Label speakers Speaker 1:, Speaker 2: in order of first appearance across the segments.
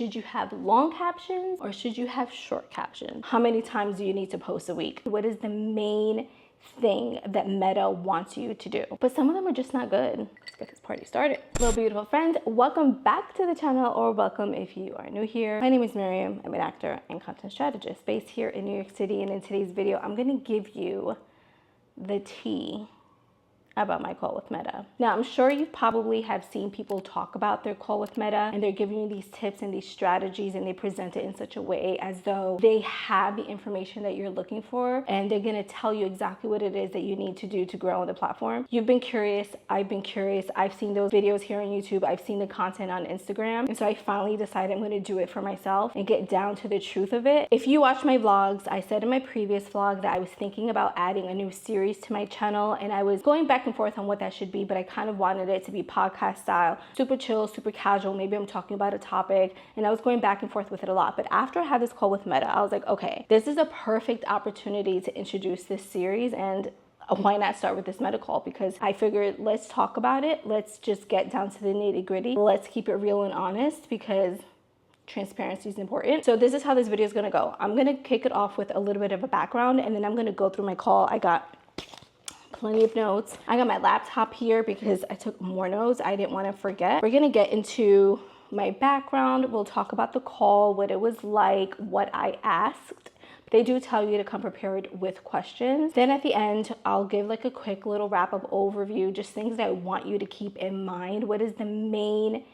Speaker 1: Should you have long captions or should you have short captions? How many times do you need to post a week? What is the main thing that Meta wants you to do? But some of them are just not good. Let's get this party started. Hello, beautiful friends. Welcome back to the channel, or welcome if you are new here. My name is Miriam. I'm an actor and content strategist based here in New York City. And in today's video, I'm going to give you the tea about my call with Meta. Now, I'm sure you probably have seen people talk about their call with Meta, and they're giving you these tips and these strategies, and they present it in such a way as though they have the information that you're looking for, and they're gonna tell you exactly what it is that you need to do to grow on the platform. You've been curious, I've been curious, I've seen those videos here on YouTube, I've seen the content on Instagram, and so I finally decided I'm gonna do it for myself and get down to the truth of it. If you watch my vlogs, I said in my previous vlog that I was thinking about adding a new series to my channel, and I was going back and forth on what that should be, but I kind of wanted it to be podcast style, super chill, super casual. Maybe I'm talking about a topic, and I was going back and forth with it a lot. But after I had this call with Meta, I was like, okay, this is a perfect opportunity to introduce this series, and why not start with this Meta call? Because I figured, let's talk about it. Let's just get down to the nitty gritty. Let's keep it real and honest, because transparency is important. So this is how this video is gonna go. I'm gonna kick it off with a little bit of a background, and then I'm gonna go through my call. I got plenty of notes. I got my laptop here because I took more notes. I didn't want to forget. We're gonna get into my background. We'll talk about the call, what it was like, what I asked. They do tell you to come prepared with questions. Then at the end, I'll give like a quick little wrap-up overview, just things that I want you to keep in mind. What is the main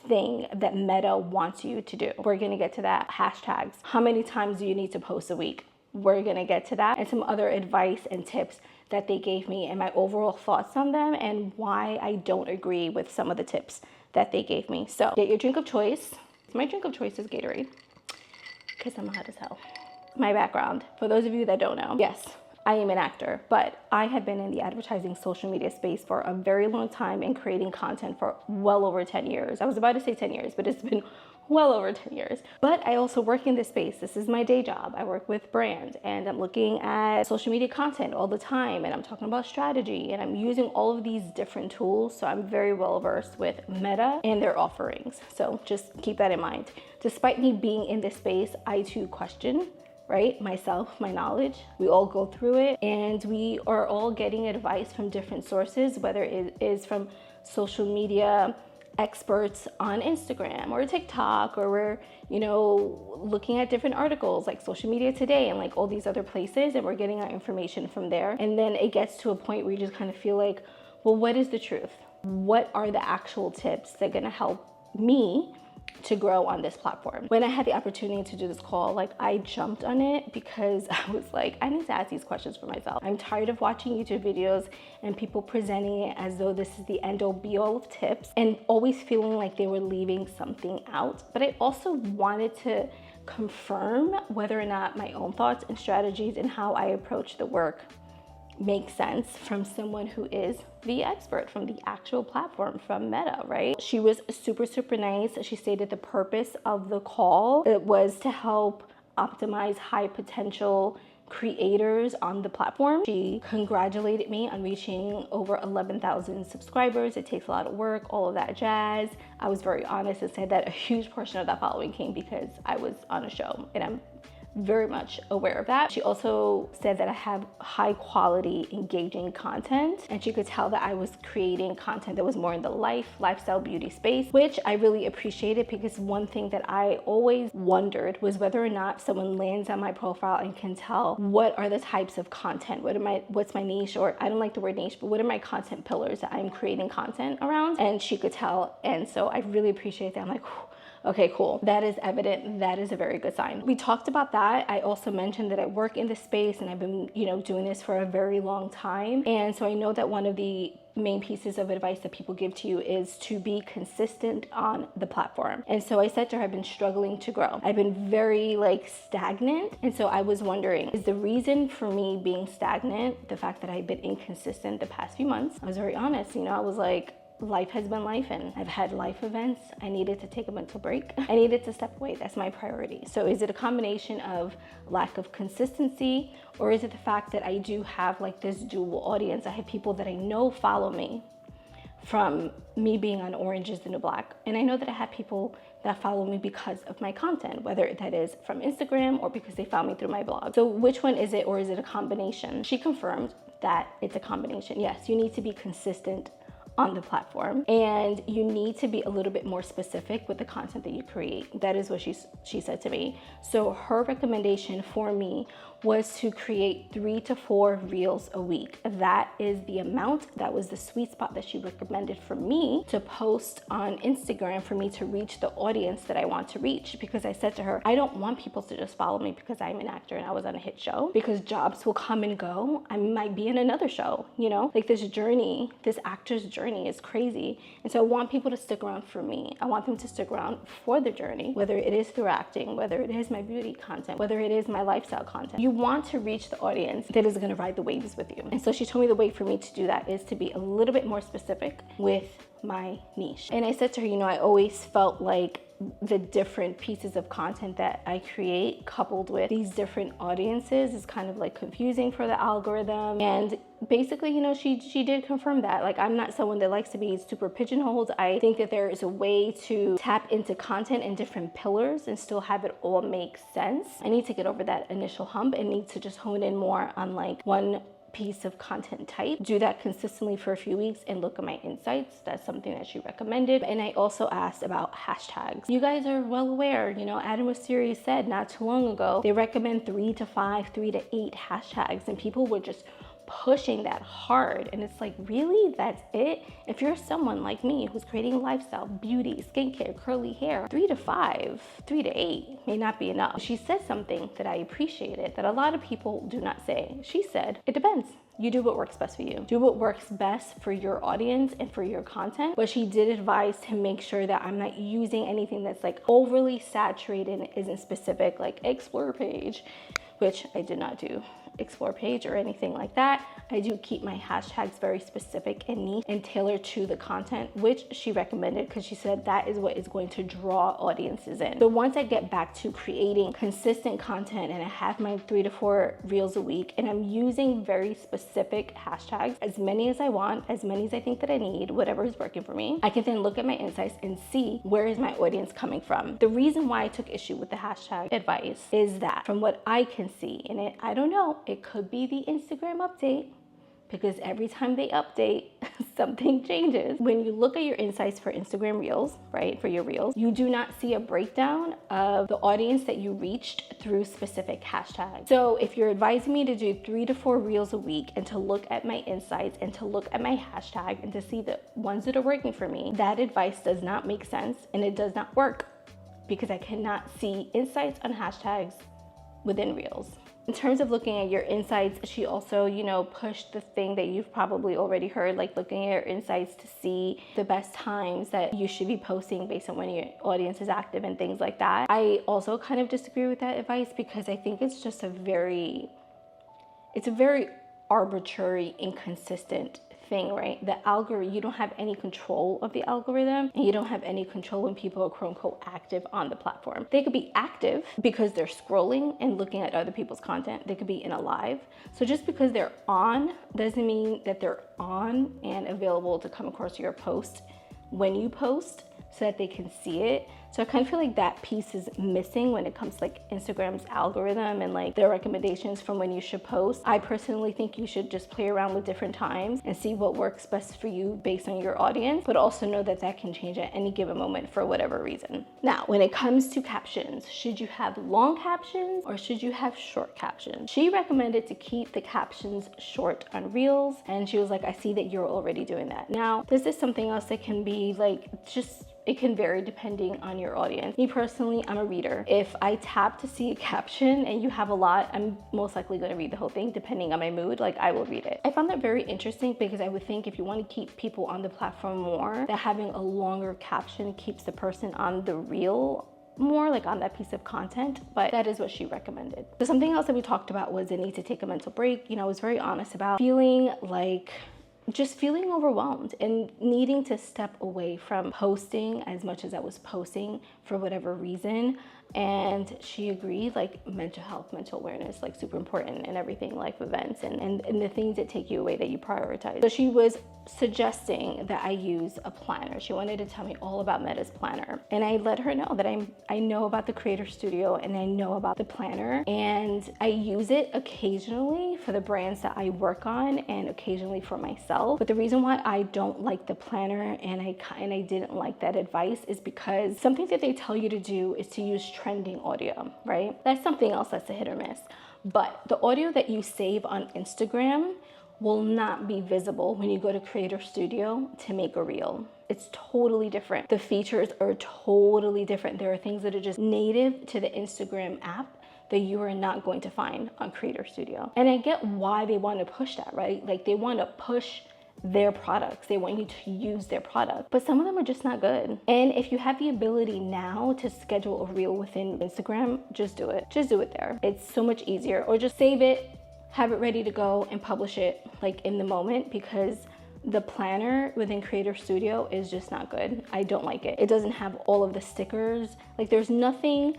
Speaker 1: thing that Meta wants you to do? We're gonna get to that. Hashtags. How many times do you need to post a week? We're gonna get to that, and some other advice and tips that they gave me, and my overall thoughts on them, and why I don't agree with some of the tips that they gave me. So get your drink of choice. My drink of choice is Gatorade, because I'm hot as hell. My background, for those of you that don't know, yes, I am an actor, but I have been in the advertising social media space for a very long time and creating content for well over 10 years. I was about to say 10 years, but it's been well over 10 years. But I also work in this space. This is my day job. I work with brands, and I'm looking at social media content all the time, and I'm talking about strategy, and I'm using all of these different tools. So I'm very well versed with Meta and their offerings. So just keep that in mind. Despite me being in this space, I too question, right? Myself, my knowledge. We all go through it, and we are all getting advice from different sources, whether it is from social media experts on Instagram or TikTok, or we're, looking at different articles like Social Media Today and like all these other places, and we're getting our information from there. And then it gets to a point where you just kind of feel like, well, what is the truth? What are the actual tips that are gonna help me to grow on this platform? When I had the opportunity to do this call, like, I jumped on it because I was like, I need to ask these questions for myself. I'm tired of watching YouTube videos and people presenting it as though this is the end all be all of tips, and always feeling like they were leaving something out. But I also wanted to confirm whether or not my own thoughts and strategies and how I approach the work make sense from someone who is the expert from the actual platform, from Meta, right? She was super, super nice. She stated the purpose of the call, it was to help optimize high potential creators on the platform. She congratulated me on reaching over 11,000 subscribers. It takes a lot of work, all of that jazz. I was very honest and said that a huge portion of that following came because I was on a show, and I'm very much aware of that. She also said that I have high quality, engaging content, and she could tell that I was creating content that was more in the lifestyle, beauty space, which I really appreciated, because one thing that I always wondered was whether or not someone lands on my profile and can tell what are the types of content, what's my niche, or I don't like the word niche, but what are my content pillars that I'm creating content around, and she could tell. And so I really appreciate that. I'm like, whew, okay, cool. That is evident. That is a very good sign. We talked about that. I also mentioned that I work in this space, and I've been, doing this for a very long time. And so I know that one of the main pieces of advice that people give to you is to be consistent on the platform. And so I said to her, I've been struggling to grow. I've been very stagnant. And so I was wondering, is the reason for me being stagnant the fact that I've been inconsistent the past few months? I was very honest. I was like, life has been life, and I've had life events. I needed to take a mental break. I needed to step away. That's my priority. So is it a combination of lack of consistency, or is it the fact that I do have this dual audience? I have people that I know follow me from me being on Orange is the New Black, and I know that I have people that follow me because of my content, whether that is from Instagram or because they found me through my blog. So which one is it, or is it a combination? She confirmed that it's a combination. Yes, you need to be consistent on the platform, and you need to be a little bit more specific with the content that you create. That is what she said to me. So her recommendation for me was to create 3 to 4 reels a week. That is the amount, that was the sweet spot that she recommended for me to post on Instagram for me to reach the audience that I want to reach. Because I said to her, I don't want people to just follow me because I'm an actor and I was on a hit show, because jobs will come and go. I might be in another show, you know, like this journey, this actor's journey is crazy. And so I want people to stick around for me. I want them to stick around for the journey, whether it is through acting, whether it is my beauty content, whether it is my lifestyle content. You want to reach the audience that is going to ride the waves with you. And so she told me the way for me to do that is to be a little bit more specific with my niche. And I said to her, you know, I always felt like the different pieces of content that I create coupled with these different audiences is kind of like confusing for the algorithm. And basically, you know, she did confirm that. Like, I'm not someone that likes to be super pigeonholed. I think that there is a way to tap into content in different pillars and still have it all make sense. I need to get over that initial hump and need to just hone in more on like one piece of content type, do that consistently for a few weeks and look at my insights. That's something that she recommended. And I also asked about hashtags. You guys are well aware, you know, Adam Was Serious said not too long ago, they recommend 3 to 5, 3 to 8 hashtags, and people were just pushing that hard. And it's like, really? That's it? If you're someone like me who's creating lifestyle, beauty, skincare, curly hair, 3 to 5, 3 to 8 may not be enough. She said something that I appreciated that a lot of people do not say. She said, it depends. You do what works best for you. Do what works best for your audience and for your content. But she did advise to make sure that I'm not using anything that's like overly saturated and isn't specific, like explore page, which I did not do. Explore page or anything like that. I do keep my hashtags very specific and neat and tailored to the content, which she recommended because she said that is what is going to draw audiences in. So once I get back to creating consistent content and I have my 3 to 4 reels a week and I'm using very specific hashtags, as many as I want, as many as I think that I need, whatever is working for me, I can then look at my insights and see where is my audience coming from. The reason why I took issue with the hashtag advice is that from what I can see in it, I don't know, it could be the Instagram update, because every time they update, something changes. When you look at your insights for Instagram Reels, right, for your Reels, you do not see a breakdown of the audience that you reached through specific hashtags. So if you're advising me to do 3 to 4 Reels a week and to look at my insights and to look at my hashtag and to see the ones that are working for me, that advice does not make sense and it does not work because I cannot see insights on hashtags within Reels. In terms of looking at your insights, she also, you know, pushed the thing that you've probably already heard, like looking at your insights to see the best times that you should be posting based on when your audience is active and things like that. I also kind of disagree with that advice because I think it's just a very arbitrary, inconsistent thing, right? The algorithm, you don't have any control of the algorithm and you don't have any control when people are quote unquote active on the platform. They could be active because they're scrolling and looking at other people's content. They could be in a live. So just because they're on doesn't mean that they're on and available to come across your post when you post so that they can see it. So I kind of feel like that piece is missing when it comes to like Instagram's algorithm and like their recommendations from when you should post. I personally think you should just play around with different times and see what works best for you based on your audience, but also know that that can change at any given moment for whatever reason. Now, when it comes to captions, should you have long captions or should you have short captions? She recommended to keep the captions short on Reels, and she was like, I see that you're already doing that. Now, this is something else that can be like it can vary depending on your audience. Me personally, I'm a reader. If I tap to see a caption and you have a lot, I'm most likely going to read the whole thing depending on my mood. Like, I will read it. I found that very interesting because I would think if you want to keep people on the platform more, that having a longer caption keeps the person on the reel more, like on that piece of content, but that is what she recommended. So something else that we talked about was the need to take a mental break. You know, I was very honest about feeling like just feeling overwhelmed and needing to step away from posting as much as I was posting for whatever reason. And she agreed, like mental health, mental awareness, like super important and everything, life events and the things that take you away that you prioritize. So she was suggesting that I use a planner. She wanted to tell me all about Meta's planner. And I let her know that I know about the Creator Studio and I know about the planner, and I use it occasionally for the brands that I work on and occasionally for myself. But the reason why I don't like the planner and I didn't like that advice is because something that they tell you to do is to use trending audio, right? That's something else that's a hit or miss. But the audio that you save on Instagram will not be visible when you go to Creator Studio to make a reel. It's totally different. The features are totally different. There are things that are just native to the Instagram app that you are not going to find on Creator Studio. And I get why they want to push that, right? Like they want to push their products. They want you to use their product, but some of them are just not good. And if you have the ability now to schedule a reel within Instagram, just do it. Just do it there. It's so much easier. Or just save it, have it ready to go and publish it like in the moment, because the planner within Creator Studio is just not good. I don't like it. It doesn't have all of the stickers. Like there's nothing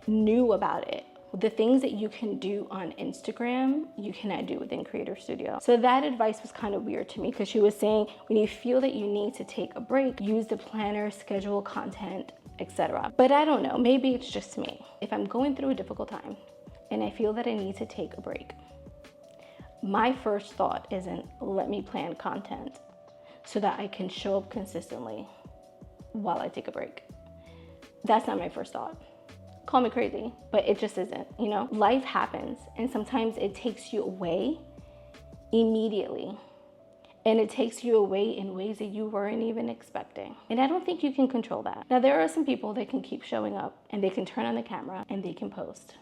Speaker 1: new about it. The things that you can do on Instagram, you cannot do within Creator Studio. So that advice was kind of weird to me, because she was saying when you feel that you need to take a break, use the planner, schedule content, etc. But I don't know, maybe it's just me. If I'm going through a difficult time and I feel that I need to take a break, my first thought isn't let me plan content so that I can show up consistently while I take a break. That's not my first thought. Call me crazy, but it just isn't, you know? Life happens, and sometimes it takes you away immediately. And it takes you away in ways that you weren't even expecting. And I don't think you can control that. Now, there are some people that can keep showing up and they can turn on the camera and they can post.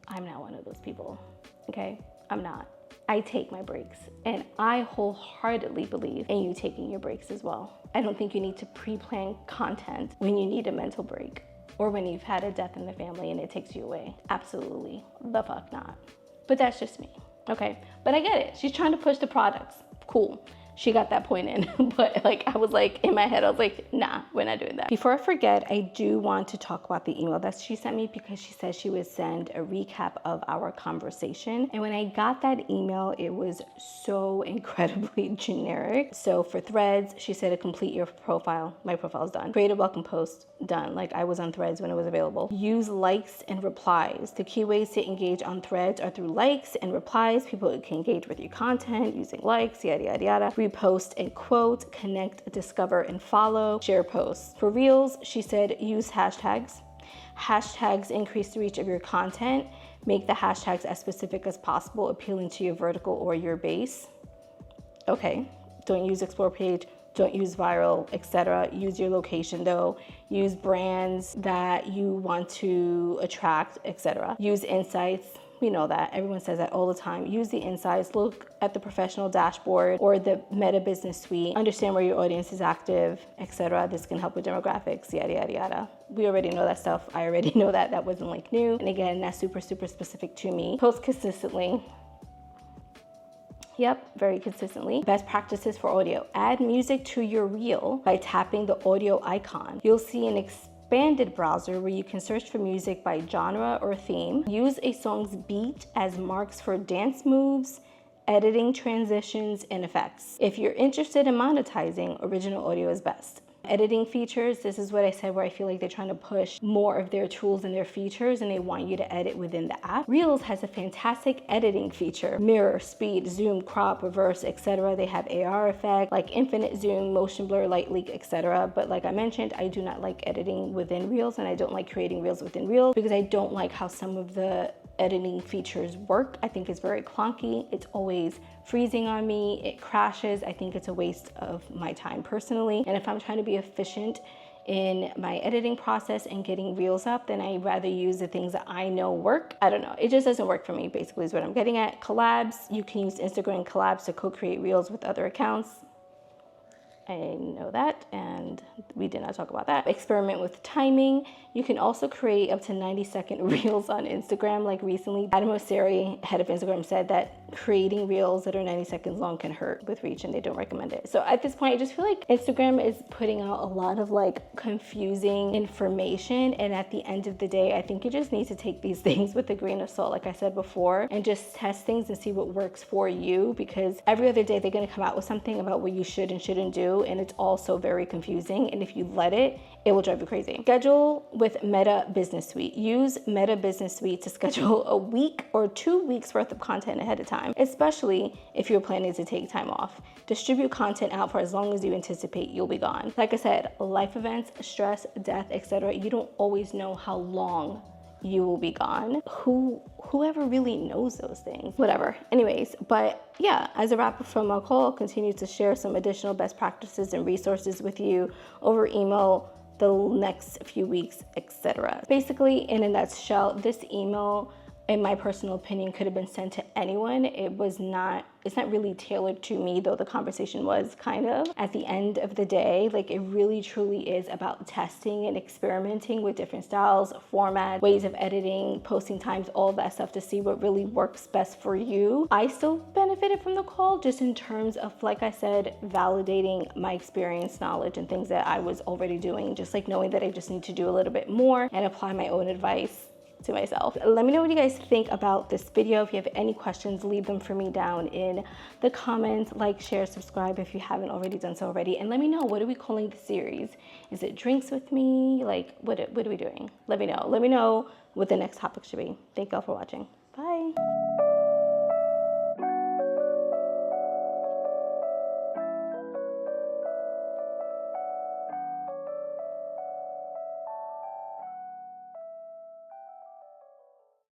Speaker 1: I'm not one of those people, okay? I'm not. I take my breaks, and I wholeheartedly believe in you taking your breaks as well. I don't think you need to pre-plan content when you need a mental break, or when you've had a death in the family and it takes you away. Absolutely the fuck not. But that's just me, okay? But I get it. She's trying to push the products. Cool. She got that point in. But like, I was like, in my head, I was like, nah, we're not doing that. Before I forget, I do want to talk about the email that she sent me, because she said she would send a recap of our conversation. And when I got that email, it was so incredibly generic. So for Threads, she said to complete your profile. My profile's done. Create a welcome post, done. Like I was on Threads when it was available. Use likes and replies. The key ways to engage on Threads are through likes and replies. People can engage with your content using likes, yada, yada, yada. Repost and quote, connect, discover, and follow, share posts. For Reels, she said use hashtags. Hashtags increase the reach of your content. Make the hashtags as specific as possible, appealing to your vertical or your base. Okay, don't use explore page, don't use viral, etc. Use your location though. Use brands that you want to attract, etc. Use insights. We know that. Everyone says that all the time. Use the insights. Look at the professional dashboard or the Meta Business Suite. Understand where your audience is active, etc. This can help with demographics, yada, yada, yada. We already know that stuff. I already know that. That wasn't like new. And again, that's super, super specific to me. Post consistently. Yep, very consistently. Best practices for audio. Add music to your reel by tapping the audio icon. You'll see an expanded browser where you can search for music by genre or theme. Use a song's beat as marks for dance moves, editing, transitions, and effects. If you're interested in monetizing, original audio is best. Editing features, this is what I said, where I feel like they're trying to push more of their tools and their features, and they want you to edit within the app. Reels has a fantastic editing feature: mirror, speed, zoom, crop, reverse, etc. They have AR effect like infinite zoom, motion blur, light leak, etc. But like I mentioned, I do not like editing within Reels, and I don't like creating Reels within Reels because I don't like how some of the editing features work. I think it's very clunky. It's always freezing on me. It crashes. I think it's a waste of my time personally. And if I'm trying to be efficient in my editing process and getting Reels up, then I'd rather use the things that I know work. I don't know. It just doesn't work for me, basically, is what I'm getting at. Collabs. You can use Instagram collabs to co-create Reels with other accounts. I know that, and we did not talk about that. Experiment with timing. You can also create up to 90-second reels on Instagram. Like recently, Adam Mosseri, head of Instagram, said that creating reels that are 90 seconds long can hurt with reach, and they don't recommend it. So at this point, I just feel like Instagram is putting out a lot of like confusing information, and at the end of the day, I think you just need to take these things with a grain of salt, like I said before, and just test things and see what works for you, because every other day they're going to come out with something about what you should and shouldn't do, and it's also very confusing, and if you let it will drive you crazy. Schedule with Meta Business Suite. Use Meta Business Suite to schedule a week or 2 weeks worth of content ahead of time, especially if you're planning to take time off. Distribute content out for as long as you anticipate you'll be gone. Like I said, life events, stress, death, etc. You don't always know how long you will be gone. Whoever really knows those things? Whatever. Anyways, but yeah, as a wrap up from my call, I'll continue to share some additional best practices and resources with you over email the next few weeks, etc. Basically, in a nutshell, this email, in my personal opinion, could have been sent to anyone. It's not really tailored to me, though the conversation was kind of. At the end of the day, like, it really truly is about testing and experimenting with different styles, formats, ways of editing, posting times, all of that stuff to see what really works best for you. I still benefited from the call just in terms of, like I said, validating my experience, knowledge, and things that I was already doing, just like knowing that I just need to do a little bit more and apply my own advice to myself. Let me know what you guys think about this video. If you have any questions, leave them for me down in the comments. Like, share, subscribe if you haven't already done so already. And let me know, what are we calling the series? Is it Drinks With Me? Like, what are we doing? Let me know. Let me know what the next topic should be. Thank y'all for watching. Bye.